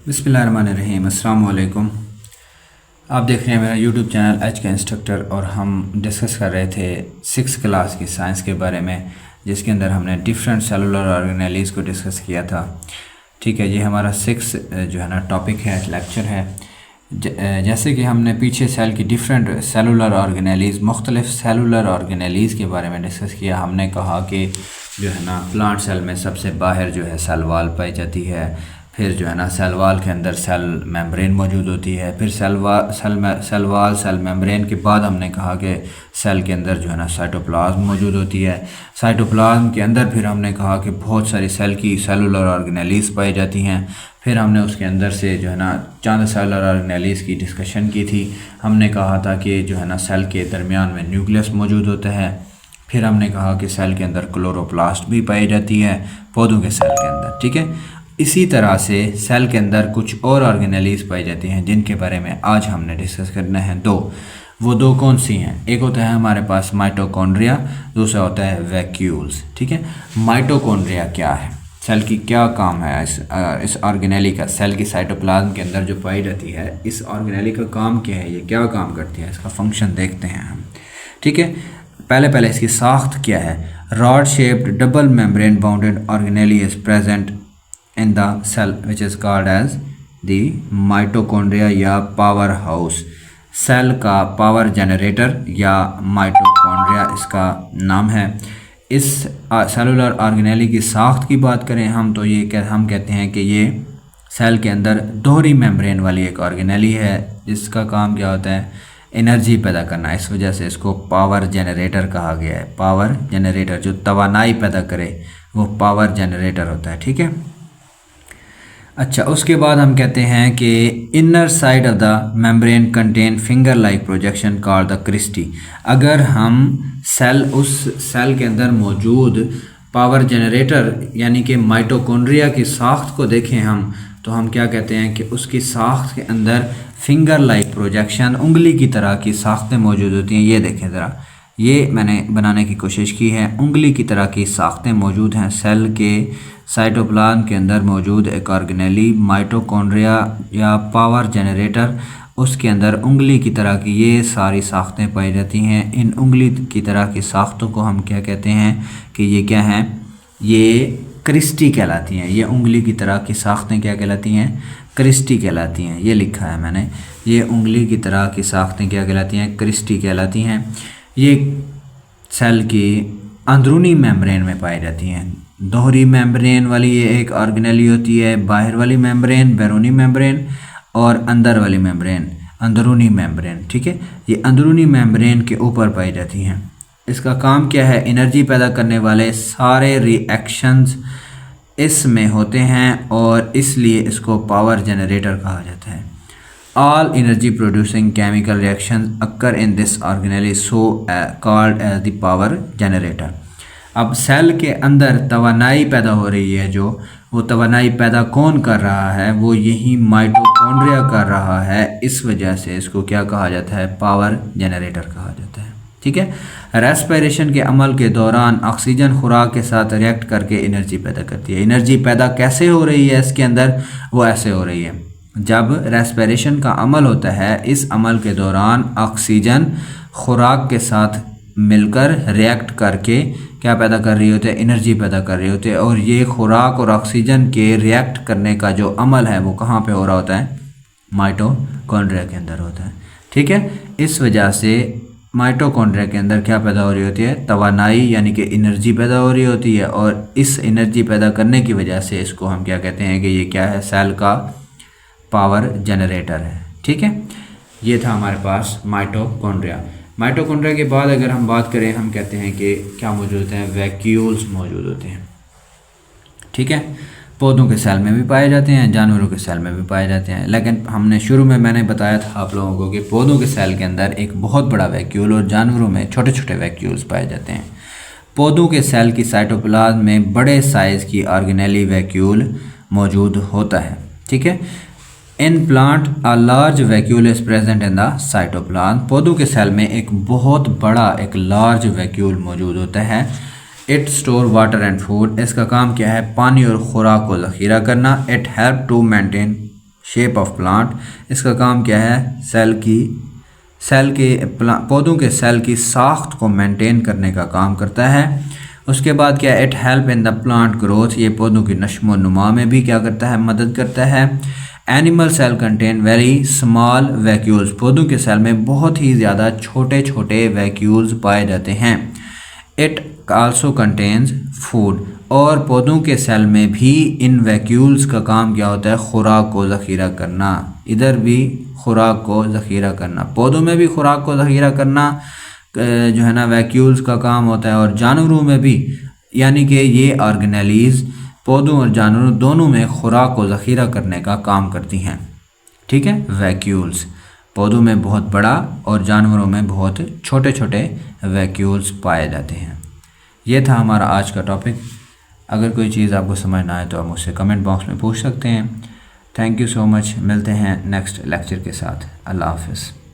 बिस्मिल्लाहिर्रहमानिर्रहीम। अस्सलाम वालेकुम। आप देख रहे हैं मेरा यूट्यूब चैनल एच के इंस्ट्रक्टर और हम डिस्कस कर रहे थे 6th क्लास की साइंस के बारे में, जिसके अंदर हमने डिफरेंट सेलुलर ऑर्गेनेलिज़ को डिस्कस किया था। ठीक है, ये हमारा 6 जो है ना टॉपिक है, लेक्चर है। जैसे कि हमने पीछे सेल की डिफरेंट सेलुलर ऑर्गेनेलिज़, मुख्तलिफ सेलुलर ऑर्गेनेलिज़ के बारे में डिस्कस किया। हमने कहा कि जो है ना प्लांट सेल में सबसे बाहर जो है सेल वाल पाई जाती है, फिर जो है ना सेल वाल के अंदर सेल मेम्ब्रेन मौजूद होती है, फिर सेल वाल सेल मेम्ब्रेन के बाद हमने कहा कि सेल के अंदर जो है ना साइटोप्लाज्म मौजूद होती है। साइटोप्लाज्म के अंदर फिर हमने कहा कि बहुत सारी सेल की सेलुलर ऑर्गेनेलिज़ पाई जाती हैं। फिर हमने उसके अंदर से जो है ना चंद सेलुलर ऑर्गेनेलिज़ की डिस्कशन की थी। हमने कहा था कि जो है ना सेल के दरमियान में न्यूक्लियस मौजूद होता है। फिर हमने कहा कि सेल के अंदर क्लोरोप्लास्ट भी पाई जाती है पौधों के सेल के अंदर। ठीक है, इसी तरह से सेल के अंदर कुछ और ऑर्गेनेलिज़ पाई जाती हैं जिनके बारे में आज हमने डिस्कस करना है। वो दो कौन सी हैं? एक होता है हमारे पास माइटोकॉन्ड्रिया, दूसरा होता है वैक्यूल्स। ठीक है, माइटोकॉन्ड्रिया क्या है, सेल की क्या काम है, इस ऑर्गेनेली का सेल की साइटोप्लाज्म के अंदर जो पाई जाती है, इस ऑर्गेनेली का काम क्या है, ये क्या काम करती है, इसका फंक्शन देखते हैं हम। ठीक है, पहले इसकी साख्त क्या है। Rod shaped double membrane bounded organelle is present in the cell which is called as the mitochondria या पावर हाउस। सेल का पावर जनरेटर या माइटोकॉन्ड्रिया इसका नाम है। इस सेलुलर ऑर्गेनेली की साख्त की बात करें हम तो हम कहते हैं कि ये सेल के अंदर दोहरी मेम्ब्रेन वाली एक ऑर्गेनेली है जिसका काम क्या होता है, एनर्जी पैदा करना। इस वजह से इसको पावर जनरेटर कहा गया है। पावर जनरेटर जो तवानाई पैदा करे वो पावर जनरेटर होता है। ठीक है, अच्छा, उसके बाद हम कहते हैं कि inner side of the membrane contain finger like projection called the cristae. अगर हम उस सेल के अंदर मौजूद पावर जनरेटर यानी कि माइटोकॉन्ड्रिया की साख्त को देखें हम, तो हम क्या कहते हैं कि उसकी साख्त के अंदर फिंगर लाइक प्रोजेक्शन, उंगली की तरह की साख्तें मौजूद होती हैं। ये देखें ज़रा, ये मैंने बनाने की कोशिश की है। उंगली की तरह की साख्तें मौजूद हैं सेल के साइटोप्लाज्म के अंदर मौजूद एक ऑर्गेनेली माइटोकॉन्ड्रिया या पावर जनरेटर, उसके अंदर उंगली की तरह की ये सारी साख्तें पाई जाती हैं। इन उंगली की तरह की साख्तों को हम क्या कहते हैं कि ये क्या हैं, ये क्रिस्टी कहलाती हैं। ये उंगली की तरह की साख्तें क्या कहलाती हैं, क्रिस्टी कहलाती हैं। ये लिखा है मैंने, ये उंगली की तरह की साख्तें क्या कहलाती हैं, क्रिस्टी कहलाती हैं। ये सेल की अंदरूनी मेम्ब्रेन में पाई जाती हैं। दोहरी मेम्ब्रेन वाली ये एक ऑर्गेनेली होती है, बाहर वाली मेम्ब्रेन बैरूनी मेम्ब्रेन और अंदर वाली मेम्ब्रेन अंदरूनी मेम्ब्रेन। ठीक है, ये अंदरूनी मेम्ब्रेन के ऊपर पाई जाती हैं। इसका काम क्या है, एनर्जी पैदा करने वाले सारे रिएक्शंस इसमें होते हैं और इसलिए इसको पावर जनरेटर कहा जाता है। All energy producing chemical reactions occur in this organelle, so called as the power generator। अब सेल के अंदर तवानाई पैदा हो रही है, जो वो तवानाई पैदा कौन कर रहा है, वो यही माइटोकॉन्ड्रिया कर रहा है। इस वजह से इसको क्या कहा जाता है, पावर जनरेटर कहा जाता है। ठीक है, रेस्पिरेशन के अमल के दौरान ऑक्सीजन खुराक के साथ रिएक्ट करके एनर्जी पैदा करती है। एनर्जी पैदा कैसे हो रही है इसके अंदर, वो ऐसे हो रही है, जब रेस्पिरेशन का अमल होता है, इस अमल के दौरान ऑक्सीजन खुराक के साथ मिलकर रिएक्ट करके क्या पैदा कर रही होती है, एनर्जी पैदा कर रही होती है। और ये खुराक और ऑक्सीजन के रिएक्ट करने का जो अमल है वो कहाँ पे हो रहा होता है, माइटोकॉन्ड्रिया के अंदर होता है। ठीक है, इस वजह से माइटोकॉन्ड्रिया के अंदर क्या पैदा हो रही होती है, तवानाई यानी कि एनर्जी पैदा हो रही होती है। और इस एनर्जी पैदा करने की वजह से इसको हम क्या कहते हैं कि ये क्या है, सेल का पावर जनरेटर है। ठीक है, ये था हमारे पास माइटोकॉन्ड्रिया। माइटोकॉन्ड्रिया के बाद अगर हम बात करें, हम कहते हैं कि क्या मौजूद होते हैं, वैक्यूल्स मौजूद होते हैं। ठीक है, पौधों के सेल में भी पाए जाते हैं, जानवरों के सेल में भी पाए जाते हैं। लेकिन हमने शुरू में मैंने बताया था आप लोगों को कि पौधों के सेल के अंदर एक बहुत बड़ा वैक्यूल और जानवरों में छोटे छोटे वैक्यूल्स पाए जाते हैं। पौधों के सेल की साइटोप्लाज्म में बड़े साइज़ की ऑर्गेनेली वैक्यूल मौजूद होता है। ठीक है, in plant a large vacuole is present in the cytoplasm. पौधों के सेल में एक बहुत बड़ा एक लार्ज वैक्यूल मौजूद होता है। It store water and food. इसका काम क्या है, पानी और खुराक को ज़ख़ीरा करना। It help to maintain shape of plant, इसका काम क्या है, पौधों के सेल की साख्त को मेंटेन करने का काम करता है। उसके बाद क्या, it help in the plant growth, ये पौधों की नश्मो नुमा में भी क्या करता है, मदद करता है। Animal cell contain very small vacuoles, पौधों के सेल में बहुत ही ज़्यादा छोटे छोटे वैक्यूल्स पाए जाते हैं। इट आल्सो कंटेन्स फूड, और पौधों के सेल में भी इन वैक्यूल्स का काम क्या होता है, खुराक को ज़ख़ीरा करना। इधर भी खुराक को ज़ख़ीरा करना, पौधों में भी खुराक को ज़ख़ीरा करना जो है ना वैक्यूल्स का काम होता है, और जानवरों में भी, यानी कि ये ऑर्गेनेलीज़ पौधों और जानवरों दोनों में खुराक को ज़ख़ीरा करने का काम करती हैं। ठीक है, वैक्यूल्स पौधों में बहुत बड़ा और जानवरों में बहुत छोटे छोटे वैक्यूल्स पाए जाते हैं। ये था हमारा आज का टॉपिक। अगर कोई चीज़ आपको समझ ना आए तो आप मुझसे कमेंट बॉक्स में पूछ सकते हैं। थैंक यू सो मच, मिलते हैं नेक्स्ट लेक्चर के साथ। अल्लाह हाफ़िज़।